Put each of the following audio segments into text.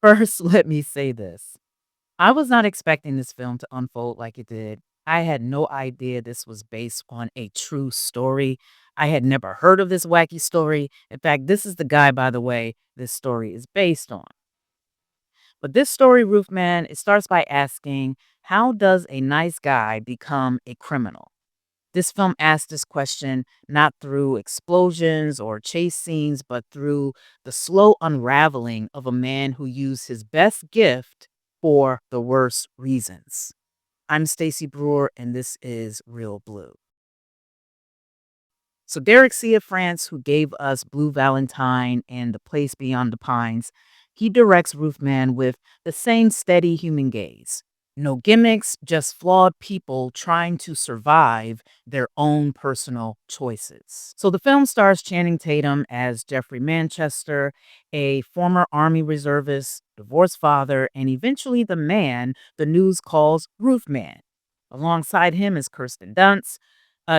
First, let me say this. I was not expecting this film to unfold like it did. I had no idea this was based on a true story. I had never heard of this wacky story. In fact, this is the guy, by the way, this story is based on. But this story, Roofman, it starts by asking, how does a nice guy become a criminal? This film asks this question not through explosions or chase scenes, but through the slow unraveling of a man who used his best gift for the worst reasons. I'm Stacey Brewer, and this is Reel Blu. So Derek Cianfrance, who gave us Blue Valentine and The Place Beyond the Pines, he directs Roofman with the same steady human gaze. No gimmicks, just flawed people trying to survive their own personal choices. So the film stars Channing Tatum as Jeffrey Manchester, a former Army reservist, divorced father, and eventually the man the news calls Roofman. Alongside him is Kirsten Dunst.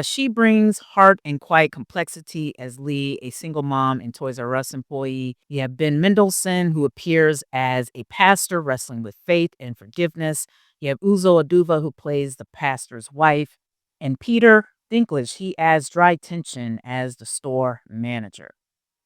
She brings heart and quiet complexity as Lee, a single mom and Toys R Us employee. You have Ben Mendelsohn, who appears as a pastor wrestling with faith and forgiveness. You have Uzo Aduba, who plays the pastor's wife. And Peter Dinklage, he adds dry tension as the store manager.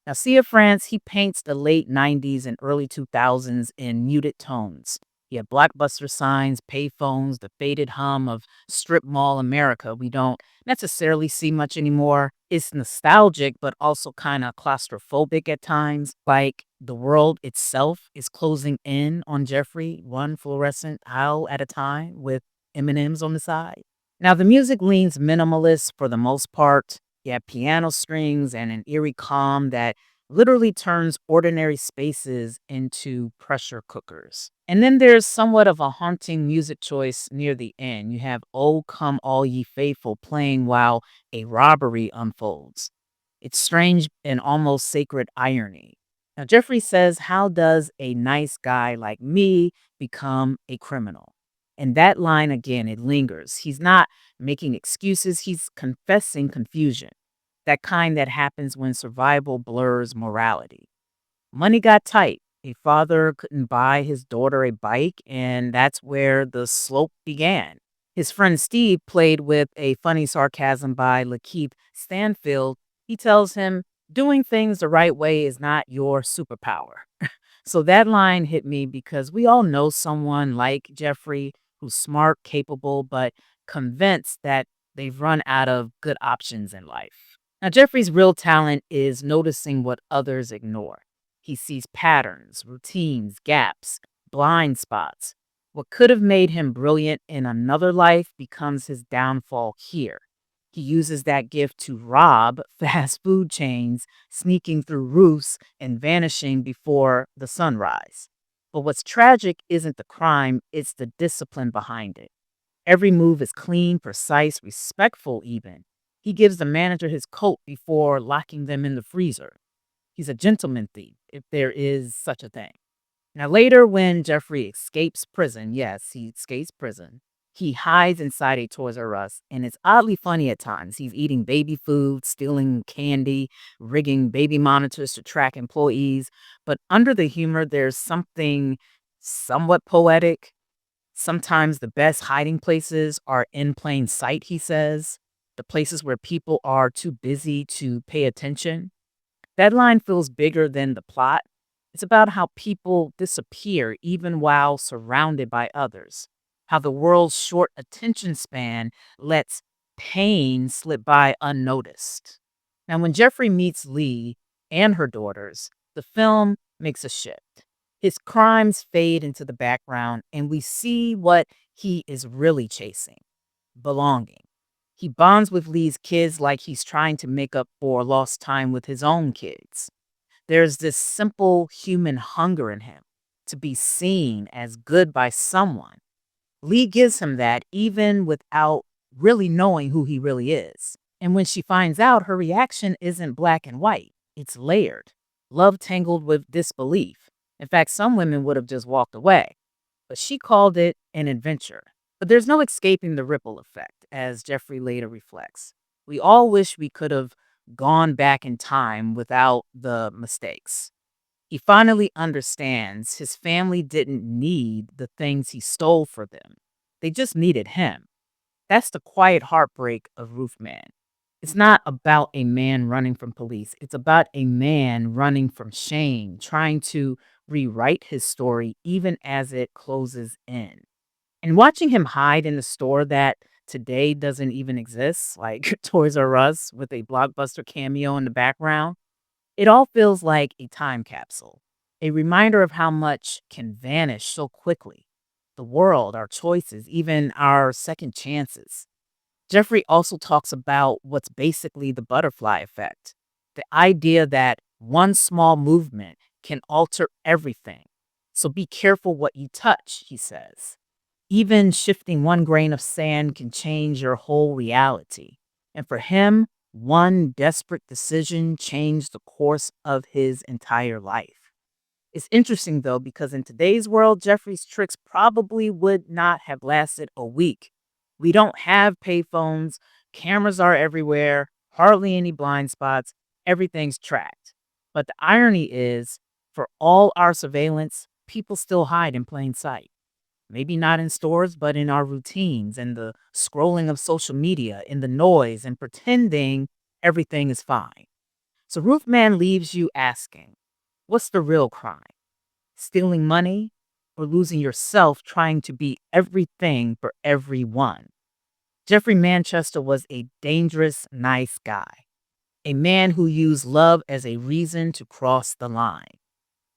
Now, Sia France, he paints the late 90s and early 2000s in muted tones. You have blockbuster signs, payphones, the faded hum of strip mall America we don't necessarily see much anymore. It's nostalgic, but also kind of claustrophobic at times. Like the world itself is closing in on Jeffrey, one fluorescent aisle at a time with M&Ms on the side. Now, the music leans minimalist for the most part. You have piano strings and an eerie calm that literally turns ordinary spaces into pressure cookers. And then there's somewhat of a haunting music choice near the end. You have "Oh Come All Ye Faithful" playing while a robbery unfolds. It's strange and almost sacred irony. Now, Jeffrey says, how does a nice guy like me become a criminal? And that line, again, it lingers. He's not making excuses, he's confessing confusion, that kind that happens when survival blurs morality. Money got tight. A father couldn't buy his daughter a bike, and that's where the slope began. His friend Steve, played with a funny sarcasm by LaKeith Stanfield, he tells him, doing things the right way is not your superpower. So that line hit me because we all know someone like Jeffrey who's smart, capable, but convinced that they've run out of good options in life. Now, Jeffrey's real talent is noticing what others ignore. He sees patterns, routines, gaps, blind spots. What could have made him brilliant in another life becomes his downfall here. He uses that gift to rob fast food chains, sneaking through roofs and vanishing before the sunrise. But what's tragic isn't the crime, it's the discipline behind it. Every move is clean, precise, respectful, even. He gives the manager his coat before locking them in the freezer. He's a gentleman thief, if there is such a thing. Now, later, when Jeffrey escapes prison, yes, he escapes prison, he hides inside a Toys R Us, and it's oddly funny at times. He's eating baby food, stealing candy, rigging baby monitors to track employees. But under the humor, there's something somewhat poetic. Sometimes the best hiding places are in plain sight, he says, the places where people are too busy to pay attention. That line feels bigger than the plot. It's about how people disappear even while surrounded by others, how the world's short attention span lets pain slip by unnoticed. Now, when Jeffrey meets Lee and her daughters, the film makes a shift. His crimes fade into the background, and we see what he is really chasing: belonging. He bonds with Lee's kids like he's trying to make up for lost time with his own kids. There's this simple human hunger in him to be seen as good by someone. Lee gives him that even without really knowing who he really is. And when she finds out, her reaction isn't black and white, it's layered, love tangled with disbelief. In fact, some women would have just walked away, but she called it an adventure. But there's no escaping the ripple effect, as Jeffrey later reflects. We all wish we could have gone back in time without the mistakes. He finally understands his family didn't need the things he stole for them. They just needed him. That's the quiet heartbreak of Roofman. It's not about a man running from police. It's about a man running from shame, trying to rewrite his story even as it closes in. And watching him hide in the store that today doesn't even exist, like Toys R Us with a blockbuster cameo in the background, it all feels like a time capsule, a reminder of how much can vanish so quickly. The world, our choices, even our second chances. Jeffrey also talks about what's basically the butterfly effect, the idea that one small movement can alter everything. So be careful what you touch, he says. Even shifting one grain of sand can change your whole reality. And for him, one desperate decision changed the course of his entire life. It's interesting, though, because in today's world, Jeffrey's tricks probably would not have lasted a week. We don't have payphones, cameras are everywhere, hardly any blind spots, everything's tracked. But the irony is, for all our surveillance, people still hide in plain sight. Maybe not in stores, but in our routines and the scrolling of social media, in the noise and pretending everything is fine. So Roofman leaves you asking, what's the real crime? Stealing money or losing yourself trying to be everything for everyone? Jeffrey Manchester was a dangerous, nice guy, a man who used love as a reason to cross the line.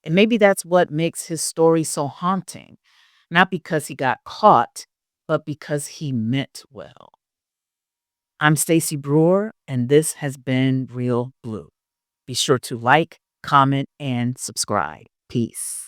And maybe that's what makes his story so haunting, not because he got caught, but because he meant well. I'm Stacey Brewer, and this has been Reel Blu. Be sure to like, comment, and subscribe. Peace.